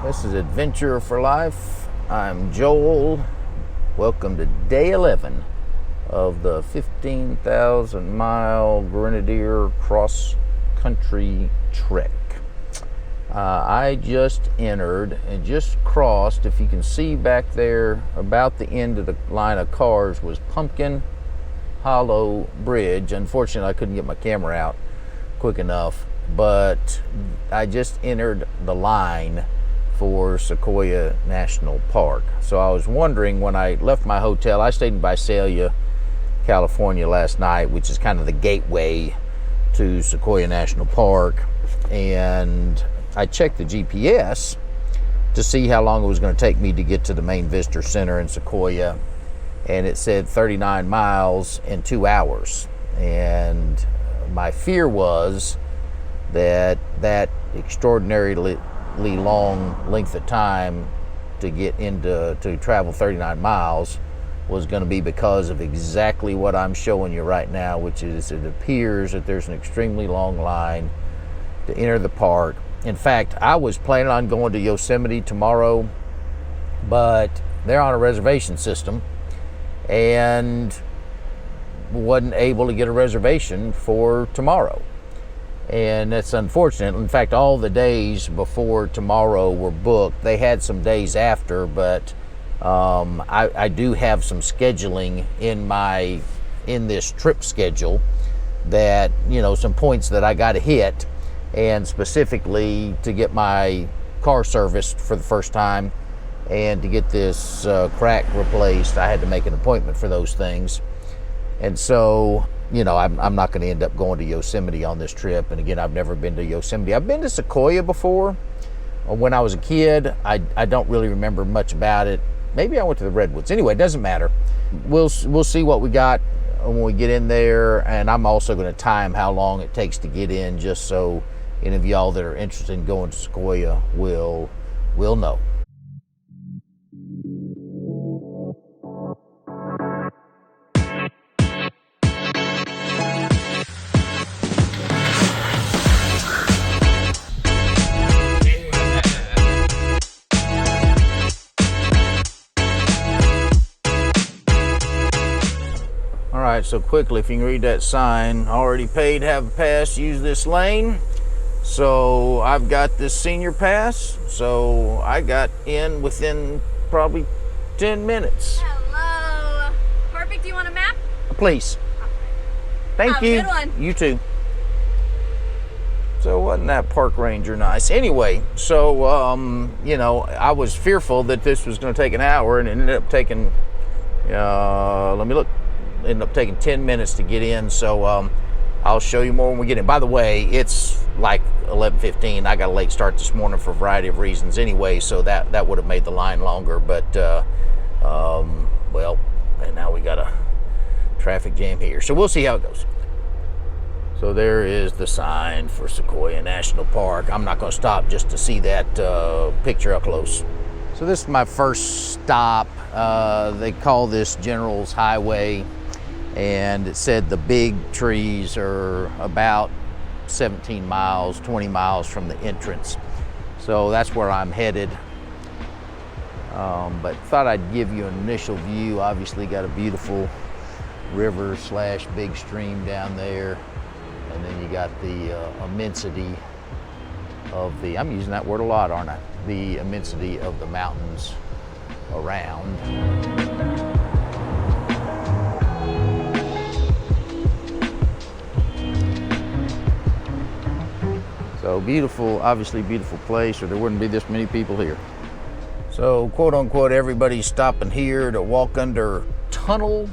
This is Adventure for Life. I'm Joel. Welcome to day 11 of the 15,000 mile Grenadier cross country trek. I just entered and just crossed, if you can see back there, about the end of the line of cars was Pumpkin Hollow Bridge. Unfortunately, I couldn't get my camera out quick enough, but I just entered the line for Sequoia National Park. So I was wondering, when I left my hotel, I stayed in Visalia, California last night, which is kind of the gateway to Sequoia National Park, and I checked the GPS to see how long it was going to take me to get to the main visitor center in Sequoia, and it said 39 miles in 2 hours. And my fear was that that extraordinarily long length of time to travel 39 miles was going to be because of exactly what I'm showing you right now, which is it appears that there's an extremely long line to enter the park. In fact, I was planning on going to Yosemite tomorrow, but they're on a reservation system and wasn't able to get a reservation for tomorrow. And that's unfortunate. In fact, all the days before tomorrow were booked. They had some days after, but I do have some scheduling in this trip schedule that, some points that I got to hit, and specifically to get my car serviced for the first time and to get this crack replaced. I had to make an appointment for those things. And so, I'm not going to end up going to Yosemite on this trip. And again, I've never been to Yosemite. I've been to Sequoia before when I was a kid. I don't really remember much about it. Maybe I went to the Redwoods. Anyway, it doesn't matter. We'll see what we got when we get in there. And I'm also going to time how long it takes to get in, just so any of y'all that are interested in going to Sequoia will know. Alright, so quickly, if you can read that sign, already paid, have a pass, use this lane. So I've got this senior pass, so I got in within probably 10 minutes. Hello. Perfect. Do you want a map? Please. Thank you. Good one. You too. So wasn't that park ranger nice? Anyway, so I was fearful that this was going to take an hour, and it ended up taking ended up taking 10 minutes to get in. So I'll show you more when we get in. By the way, it's like 11:15. I got a late start this morning for a variety of reasons anyway, so that would have made the line longer. But and now we got a traffic jam here, so we'll see how it goes. So there is the sign for Sequoia National Park. I'm not going to stop just to see that picture up close. So this is my first stop. They call this General's Highway, and it said the big trees are about 17 miles, 20 miles from the entrance. So that's where I'm headed. But thought I'd give you an initial view. Obviously got a beautiful river / big stream down there. And then you got the immensity of I'm using that word a lot, aren't I? The immensity of the mountains around. So beautiful, obviously beautiful place, or there wouldn't be this many people here. So quote unquote, everybody's stopping here to walk under Tunnel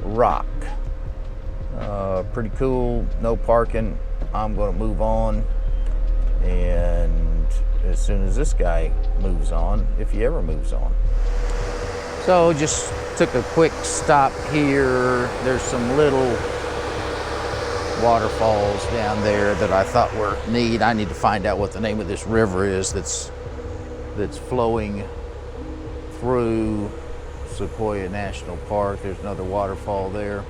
Rock. Pretty cool, no parking. I'm gonna move on, and as soon as this guy moves on, if he ever moves on. So just took a quick stop here. There's some little waterfalls down there that I thought were neat. I need to find out what the name of this river is that's flowing through Sequoia National Park. There's another waterfall there.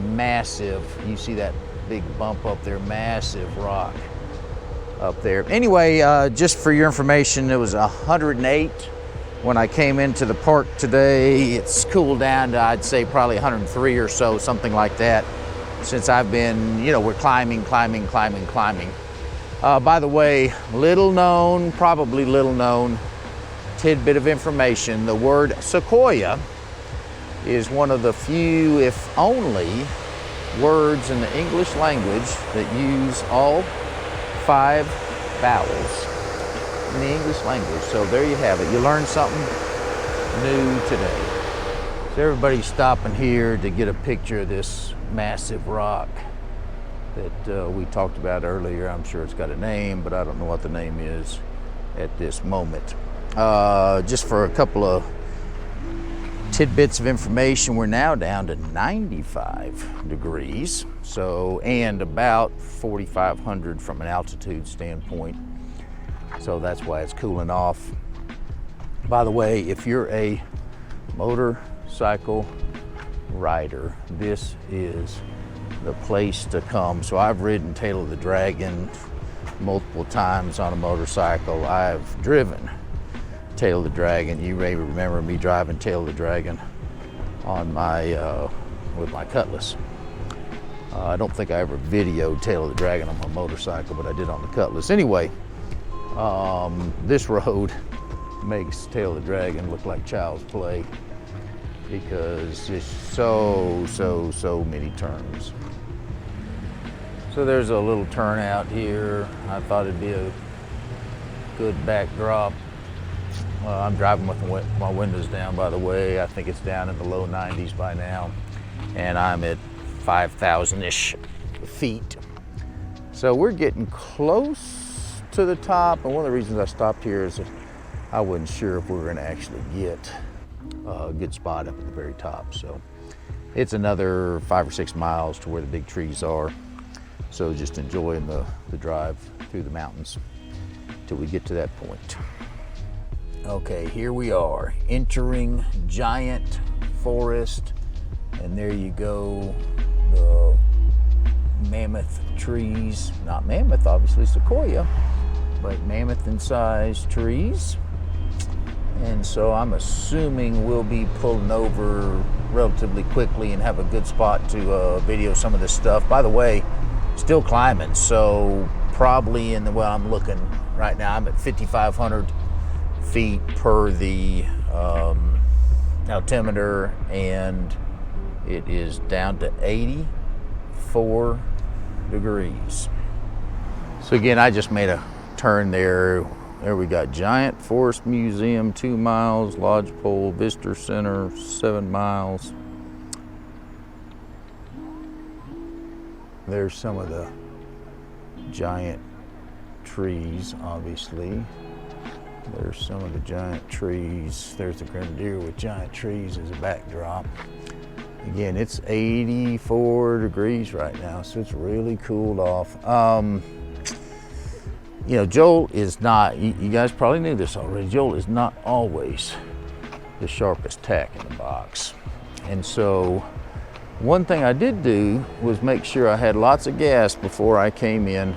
Massive, you see that big bump up there, massive rock. up there. Anyway, just for your information, it was 108 when I came into the park today. It's cooled down to, I'd say, probably 103 or so, something like that, since I've been, we're climbing. By the way, probably little known tidbit of information, the word Sequoia is one of the few, if only, words in the English language that use all 5 vowels in the English language. So there you have it. You learned something new today. So everybody's stopping here to get a picture of this massive rock that we talked about earlier. I'm sure it's got a name, but I don't know what the name is at this moment. Just for a couple of tidbits of information, we're now down to 95 degrees, and about 4,500 from an altitude standpoint. So that's why it's cooling off. By the way, if you're a motorcycle rider, this is the place to come. So I've ridden Tail of the Dragon multiple times on a motorcycle. I've driven Tail of the Dragon. You may remember me driving Tail of the Dragon on with my Cutlass. I don't think I ever videoed Tail of the Dragon on my motorcycle, but I did on the Cutlass. Anyway, this road makes Tail of the Dragon look like child's play because there's so many turns. So there's a little turnout here. I thought it'd be a good backdrop. I'm driving with my windows down, by the way. I think it's down in the low 90s by now, and I'm at 5,000-ish feet. So we're getting close to the top, and one of the reasons I stopped here is that I wasn't sure if we were going to actually get a good spot up at the very top. So it's another 5 or 6 miles to where the big trees are. So just enjoying the drive through the mountains till we get to that point. Okay, here we are entering giant forest, and there you go, the mammoth trees, not mammoth, obviously sequoia, but mammoth in size trees. And so I'm assuming we'll be pulling over relatively quickly and have a good spot to video some of this stuff. By the way, still climbing, so probably I'm looking right now, I'm at 5,500 feet per the altimeter, and it is down to 84 degrees. So again, I just made a turn there. There we got Giant Forest Museum, 2 miles, Lodgepole Visitor Center, 7 miles. There's some of the giant trees, obviously. There's some of the giant trees. There's the Grenadier with giant trees as a backdrop. Again, it's 84 degrees right now, so it's really cooled off. Joel is not, you guys probably knew this already, Joel is not always the sharpest tack in the box. And so one thing I did do was make sure I had lots of gas before I came in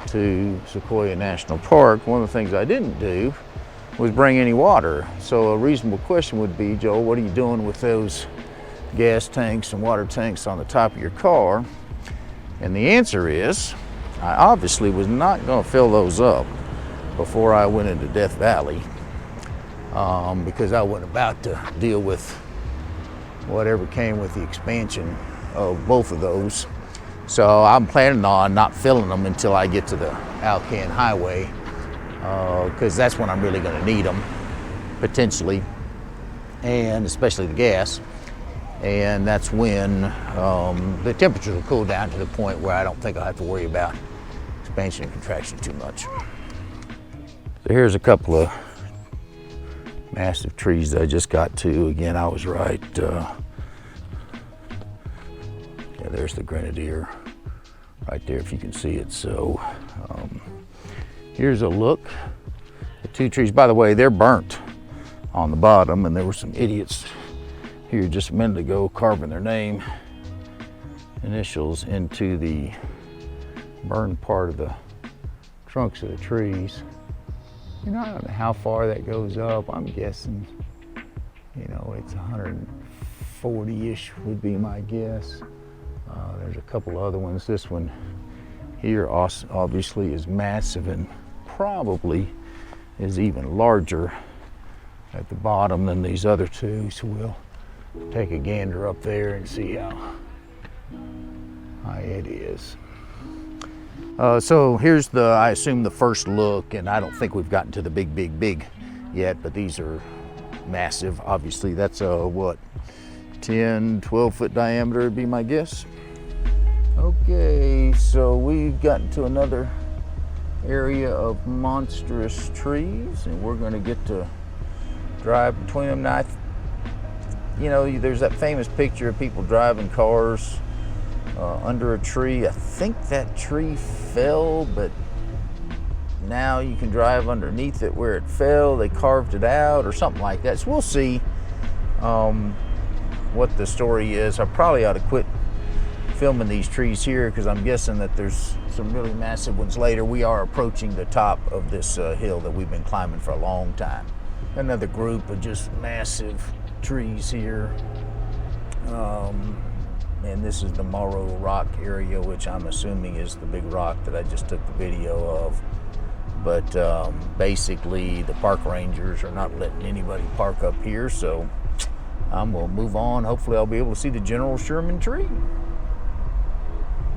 to Sequoia National Park. One of the things I didn't do was bring any water. So a reasonable question would be, Joel, what are you doing with those gas tanks and water tanks on the top of your car? And the answer is, I obviously was not going to fill those up before I went into Death Valley, because I wasn't about to deal with whatever came with the expansion of both of those. So I'm planning on not filling them until I get to the Alcan Highway, because that's when I'm really going to need them, potentially, and especially the gas. And that's when the temperatures will cool down to the point where I don't think I'll have to worry about expansion and contraction too much. So here's a couple of massive trees that I just got to. Again, I was right. Yeah, there's the Grenadier right there, if you can see it. So here's a look at 2 trees. By the way, they're burnt on the bottom, and there were some idiots here just a minute ago carving their initials into the burned part of the trunks of the trees. You know, I don't know how far that goes up. I'm guessing, you know, it's 140-ish would be my guess. There's a couple other ones. This one here obviously is massive and probably is even larger at the bottom than these other two. So we'll take a gander up there and see how high it is. So here's I assume the first look, and I don't think we've gotten to the big yet, but these are massive. Obviously that's what, 10, 12 foot diameter would be my guess. Okay, so we've gotten to another area of monstrous trees, and we're gonna get to drive between them. Now, you know, there's that famous picture of people driving cars under a tree. I think that tree fell, but now you can drive underneath it where it fell. They carved it out or something like that. So we'll see what the story is. I probably ought to quit filming these trees here because I'm guessing that there's some really massive ones later. We are approaching the top of this hill that we've been climbing for a long time. Another group of just massive trees here. And this is the Morrow Rock area, which I'm assuming is the big rock that I just took the video of. But basically the park rangers are not letting anybody park up here, so I'm gonna move on. Hopefully I'll be able to see the General Sherman tree.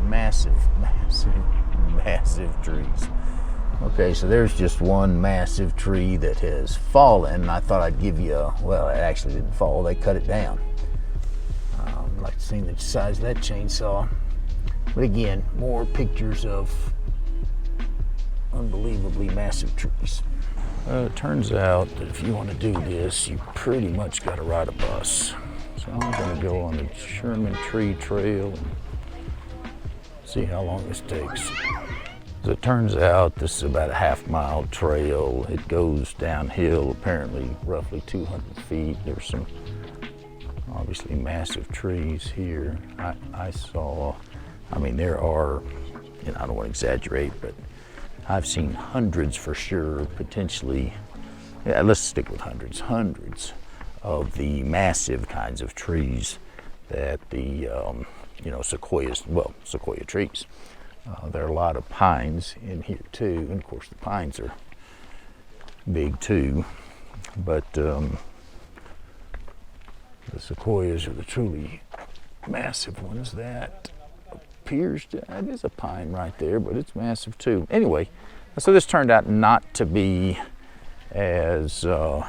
Massive trees. Okay, so there's just one massive tree that has fallen. I thought I'd give you well, it actually didn't fall, they cut it down. I'd like to see the size of that chainsaw. But again, more pictures of unbelievably massive trees. It turns out that if you want to do this, you pretty much got to ride a bus. So I'm going to go on the Sherman Tree Trail and see how long this takes. So it turns out this is about a half-mile trail. It goes downhill, apparently roughly 200 feet. There's some obviously massive trees here. I saw, I mean, there are, and I don't want to exaggerate, but I've seen hundreds for sure, potentially, yeah, let's stick with hundreds of the massive kinds of trees that the, you know, sequoia trees. There are a lot of pines in here too, and of course the pines are big too, but the sequoias are the truly massive ones. That appears to, that is a pine right there, but it's massive too. Anyway, so this turned out not to be as, I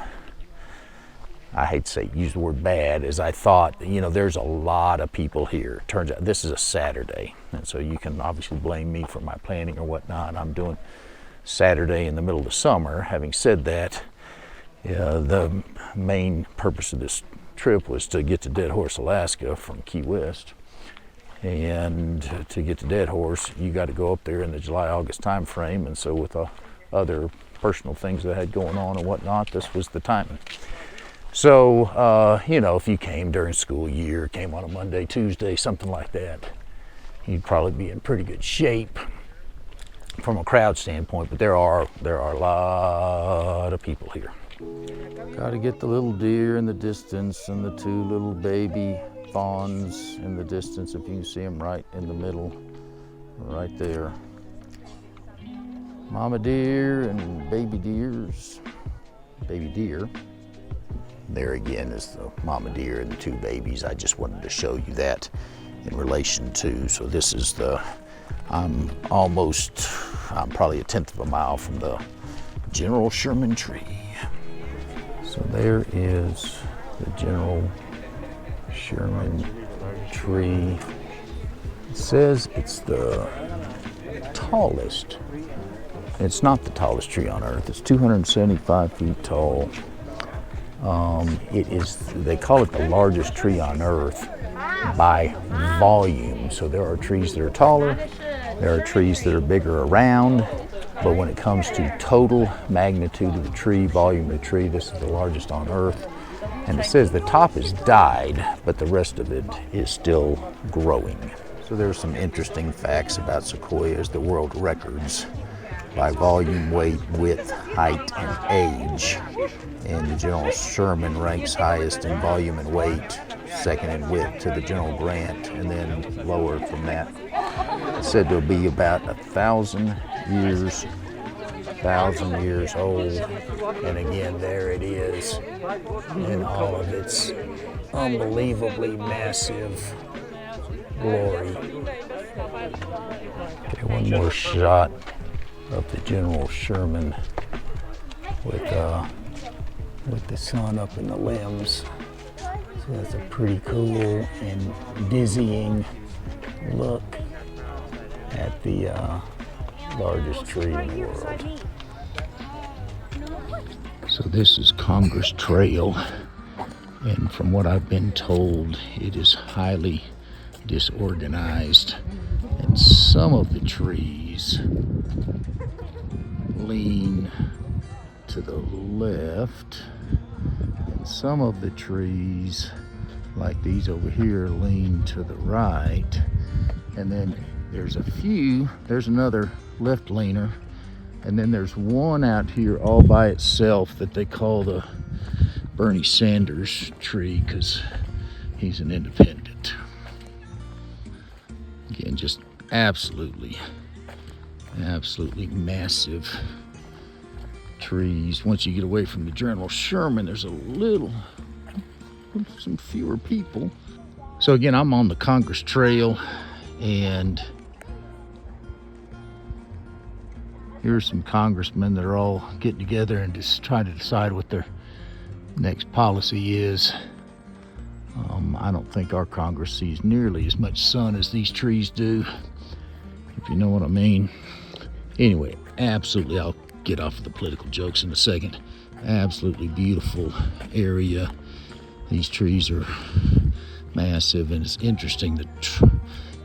hate to say, use the word bad, as I thought. You know, there's a lot of people here. Turns out this is a Saturday, and so you can obviously blame me for my planning or whatnot. I'm doing Saturday in the middle of the summer. Having said that, the main purpose of this trip was to get to Dead Horse, Alaska from Key West. And to get to Dead Horse, you got to go up there in the July-August time frame, and so with other personal things that I had going on and whatnot, this was the timing. So, you know, if you came during school year, came on a Monday, Tuesday, something like that, you'd probably be in pretty good shape from a crowd standpoint, but there are a lot of people here. Got to get the little deer in the distance and the two little baby fawns in the distance, if you can see them right in the middle, right there. Mama deer and baby deers. Baby deer. There again is the mama deer and the two babies. I just wanted to show you that in relation to, so this is I'm probably a 1/10 of a mile from the General Sherman tree. So there is the General Sherman tree. It says it's the tallest. It's not the tallest tree on earth. It's 275 feet tall. It is, they call it the largest tree on earth by volume. So there are trees that are taller, there are trees that are bigger around, but when it comes to total magnitude of the tree, volume of the tree, this is the largest on earth. And it says the top is died, but the rest of it is still growing. So there's some interesting facts about sequoias. The world records by volume, weight, width, height, and age. And the General Sherman ranks highest in volume and weight, second in width to the General Grant, and then lower from that. It's said to be about 1,000 years old. And again, there it is in all of its unbelievably massive glory. Okay, one more shot of the General Sherman with the sun up in the limbs. So that's a pretty cool and dizzying look at the largest tree in the world. So this is Congress Trail, and from what I've been told, it is highly disorganized, and some of the trees lean to the left, and some of the trees, like these over here, lean to the right, and then there's another left leaner, and then there's one out here all by itself that they call the Bernie Sanders tree because he's an independent. Again, just absolutely massive trees. Once you get away from the General Sherman, there's some fewer people. So again, I'm on the Congress Trail, and here's some congressmen that are all getting together and just trying to decide what their next policy is. I don't think our Congress sees nearly as much sun as these trees do, if you know what I mean. Anyway, absolutely, I'll get off of the political jokes in a second. Absolutely beautiful area. These trees are massive, and it's interesting that,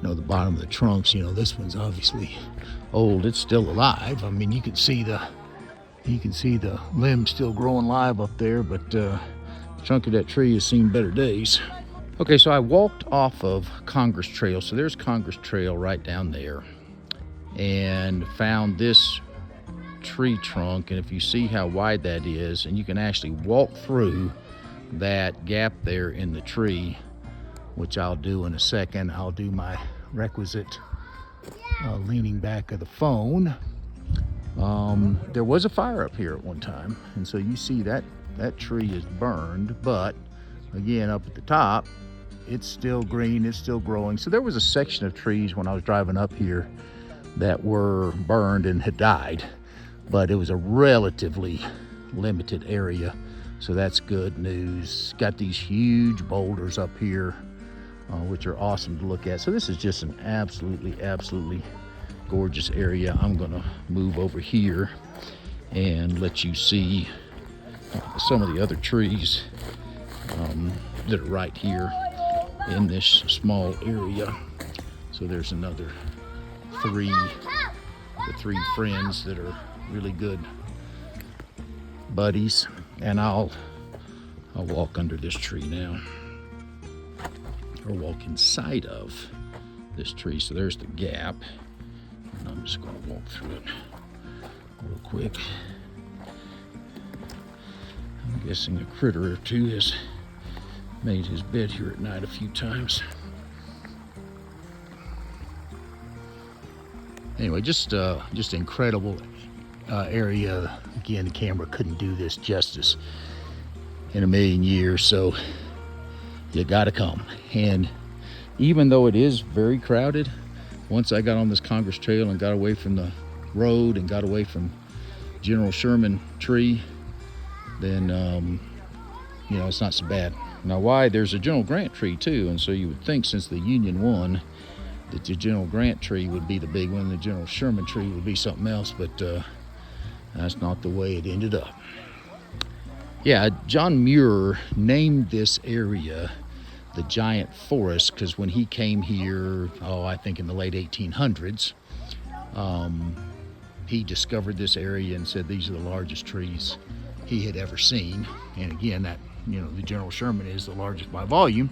the bottom of the trunks, this one's obviously old. It's still alive. I mean, you can see the limbs still growing live up there, but the trunk of that tree has seen better days. Okay, so I walked off of Congress Trail. So there's Congress Trail right down there, and found this tree trunk. And if you see how wide that is, and you can actually walk through that gap there in the tree, which I'll do in a second. I'll do my requisite leaning back of the phone. There was a fire up here at one time, and so you see that tree is burned, but again, up at the top, it's still green, it's still growing. So there was a section of trees when I was driving up here that were burned and had died, but it was a relatively limited area, so that's good news. Got these huge boulders up here, which are awesome to look at. So this is just an absolutely gorgeous area. I'm gonna move over here and let you see some of the other trees that are right here in this small area. So there's the three friends that are really good buddies, and I'll walk under this tree now, or walk inside of this tree. So there's the gap, and I'm just going to walk through it real quick. I'm guessing a critter or two has made his bed here at night a few times. Anyway, just incredible area. Again, the camera couldn't do this justice in a million years, so you gotta come. And even though it is very crowded, once I got on this Congress Trail and got away from the road and got away from General Sherman tree, then it's not so bad. Now, why? There's a General Grant tree too, and so you would think, since the Union won, that the General Grant tree would be the big one, the General Sherman tree would be something else, but that's not the way it ended up. Yeah, John Muir named this area the Giant Forest because when he came here, I think in the late 1800s, he discovered this area and said these are the largest trees he had ever seen. And again, that the General Sherman is the largest by volume,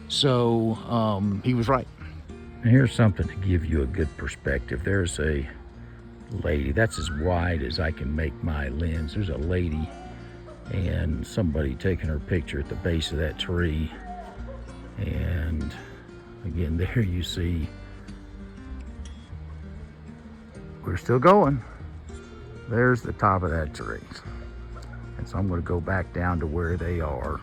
so he was right. And here's something to give you a good perspective. There's a lady. That's as wide as I can make my lens. There's a lady and somebody taking her picture at the base of that tree. And again, there you see, we're still going. There's the top of that tree. And so I'm going to go back down to where they are.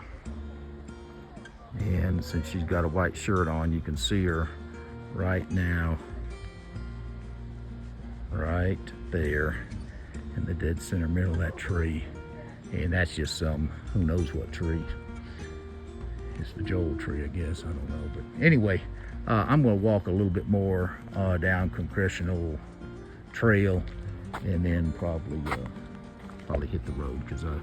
And since she's got a white shirt on, you can see her right now, right there in the dead center middle of that tree. And that's just some, who knows what tree. It's the Joel tree, I guess, I don't know. But anyway, I'm going to walk a little bit more down Congressional Trail, and then probably hit the road, because I've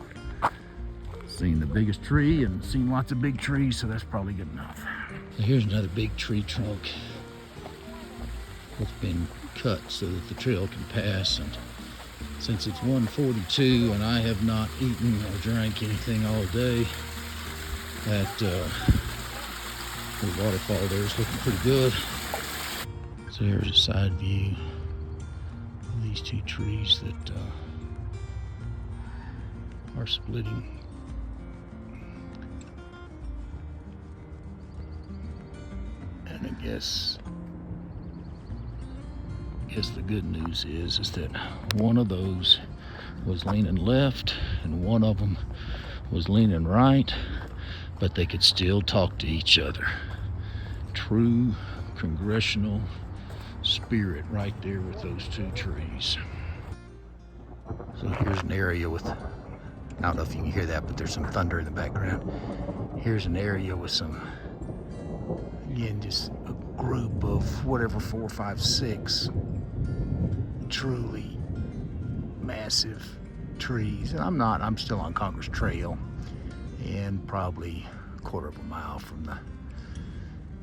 seen the biggest tree and seen lots of big trees, so that's probably good enough. So here's another big tree trunk that's been cut so that the trail can pass. And since it's 1:42 and I have not eaten or drank anything all day, that the waterfall there is looking pretty good. So here's a side view of these two trees that are splitting. And I guess the good news is that one of those was leaning left and one of them was leaning right, but they could still talk to each other. True congressional spirit right there with those two trees. So here's an area with, I don't know if you can hear that, but there's some thunder in the background. Here's an area with some, again, just a group of whatever, 4, 5, 6 truly massive trees. And I'm still on Congress Trail, and probably a quarter of a mile from the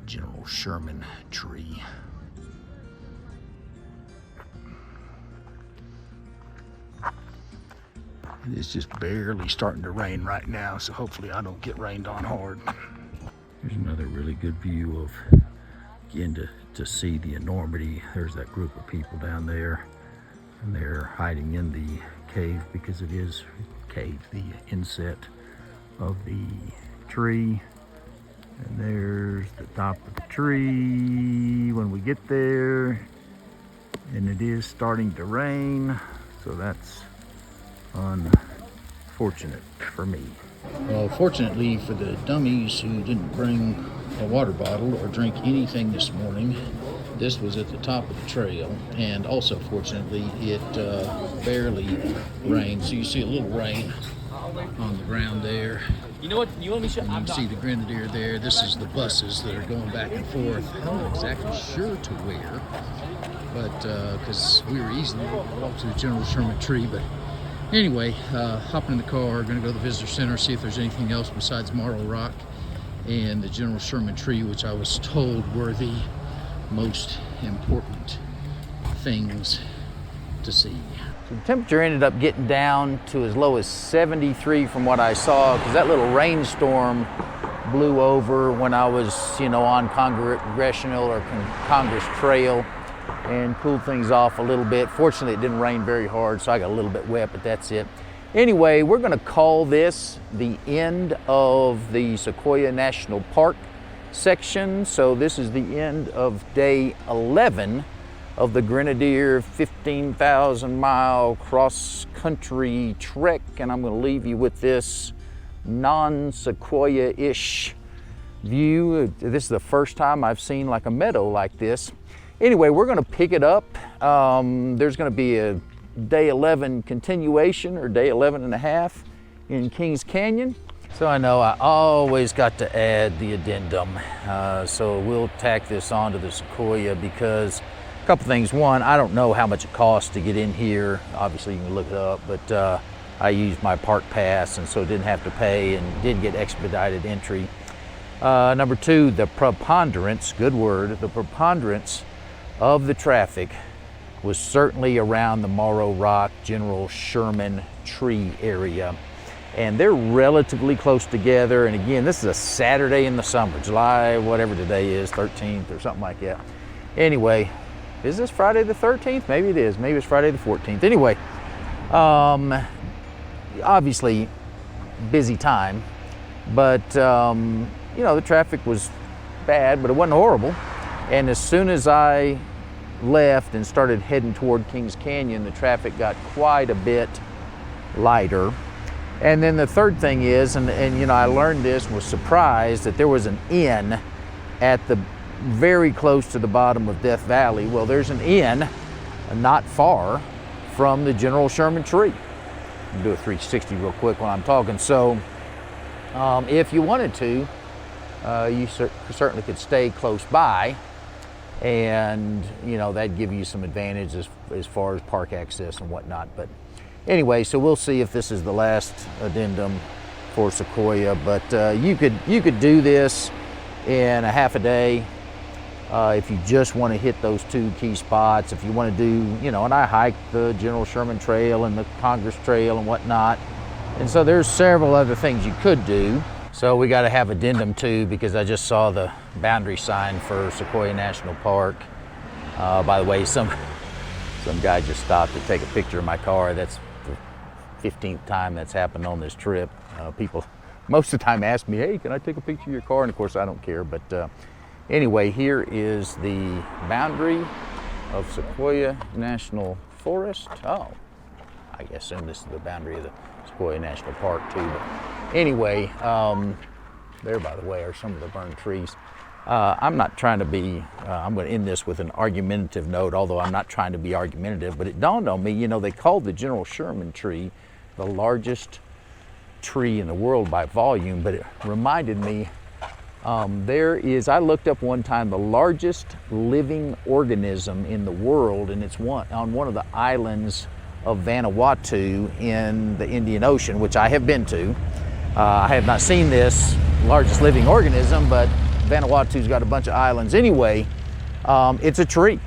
General Sherman tree. It's just barely starting to rain right now, so hopefully I don't get rained on hard. Here's another really good view of, again, to see the enormity. There's that group of people down there, and they're hiding in the cave, because it is cave, the inset of the tree. And there's the top of the tree when we get there, and it is starting to rain, so that's unfortunate for me. Well, fortunately for the dummies who didn't bring a water bottle or drink anything this morning, this was at the top of the trail, and also fortunately it barely rained. So you see a little rain on the ground there. You know what? You want me to show? And you can see the Grenadier there. This is the buses that are going back and forth. I'm not exactly sure to where, but because we were easily able to walk to the General Sherman tree. But anyway, hopping in the car, going to go to the visitor center, see if there's anything else besides Marl Rock and the General Sherman tree, which I was told were the most important things to see. So the temperature ended up getting down to as low as 73 from what I saw, because that little rainstorm blew over when I was, on Congressional or Congress Trail, and cooled things off a little bit. Fortunately, it didn't rain very hard, so I got a little bit wet, but that's it. Anyway, we're going to call this the end of the Sequoia National Park section. So this is the end of day 11 of the Grenadier 15,000 mile cross-country trek, and I'm going to leave you with this non-Sequoia-ish view. This is the first time I've seen like a meadow like this. Anyway, we're going to pick it up. There's going to be a day 11 continuation, or day 11 and a half in Kings Canyon. So I know I always got to add the addendum. So we'll tack this onto the Sequoia, because a couple things. One, I don't know how much it costs to get in here. Obviously you can look it up, but I used my park pass, and so didn't have to pay, and did get expedited entry. Number two, the preponderance, good word, the preponderance of the traffic was certainly around the Morrow Rock, General Sherman tree area. And they're relatively close together. And again, this is a Saturday in the summer, July, whatever today is, 13th or something like that. Anyway, is this Friday the 13th? Maybe it is. Maybe it's Friday the 14th. Anyway, obviously busy time, but you know, the traffic was bad, but it wasn't horrible. And as soon as I left and started heading toward Kings Canyon, the traffic got quite a bit lighter. And then the third thing is, and you know, I learned this and was surprised that there was an inn at the very close to the bottom of Death Valley. Well, there's an inn not far from the General Sherman tree. I'll do a 360 real quick while I'm talking. So if you wanted to, you certainly could stay close by, and you know, that'd give you some advantage as far as park access and whatnot. But anyway, so we'll see if this is the last addendum for Sequoia, but you could do this in a half a day if you just want to hit those two key spots. If you want to do, you know, and I hiked the General Sherman Trail and the Congress Trail and whatnot, and so there's several other things you could do. So we got to have addendum 2 because I just saw the boundary sign for Sequoia National Park. By the way, some guy just stopped to take a picture of my car. That's the 15th time that's happened on this trip. People most of the time ask me, hey, can I take a picture of your car? And of course I don't care, but anyway, here is the boundary of Sequoia National Forest. Oh, I assume this is the boundary of the Sequoia National Park too. But anyway, there, by the way, are some of the burned trees. I'm not trying to be, I'm going to end this with an argumentative note, although I'm not trying to be argumentative, but it dawned on me, you know, they called the General Sherman tree the largest tree in the world by volume, but it reminded me, I looked up one time the largest living organism in the world, and it's on one of the islands of Vanuatu in the Indian Ocean, which I have been to. I have not seen this largest living organism, but Vanuatu's got a bunch of islands. Anyway, it's a tree.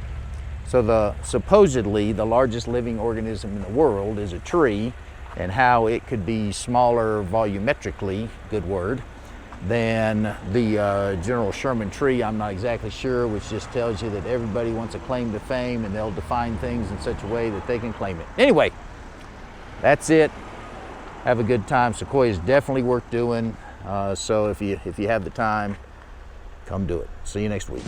So supposedly the largest living organism in the world is a tree, and how it could be smaller volumetrically, good word, than the General Sherman tree, I'm not exactly sure, which just tells you that everybody wants a claim to fame and they'll define things in such a way that they can claim it. Anyway, that's it. Have a good time. Sequoia is definitely worth doing. So if you have the time, come do it. See you next week.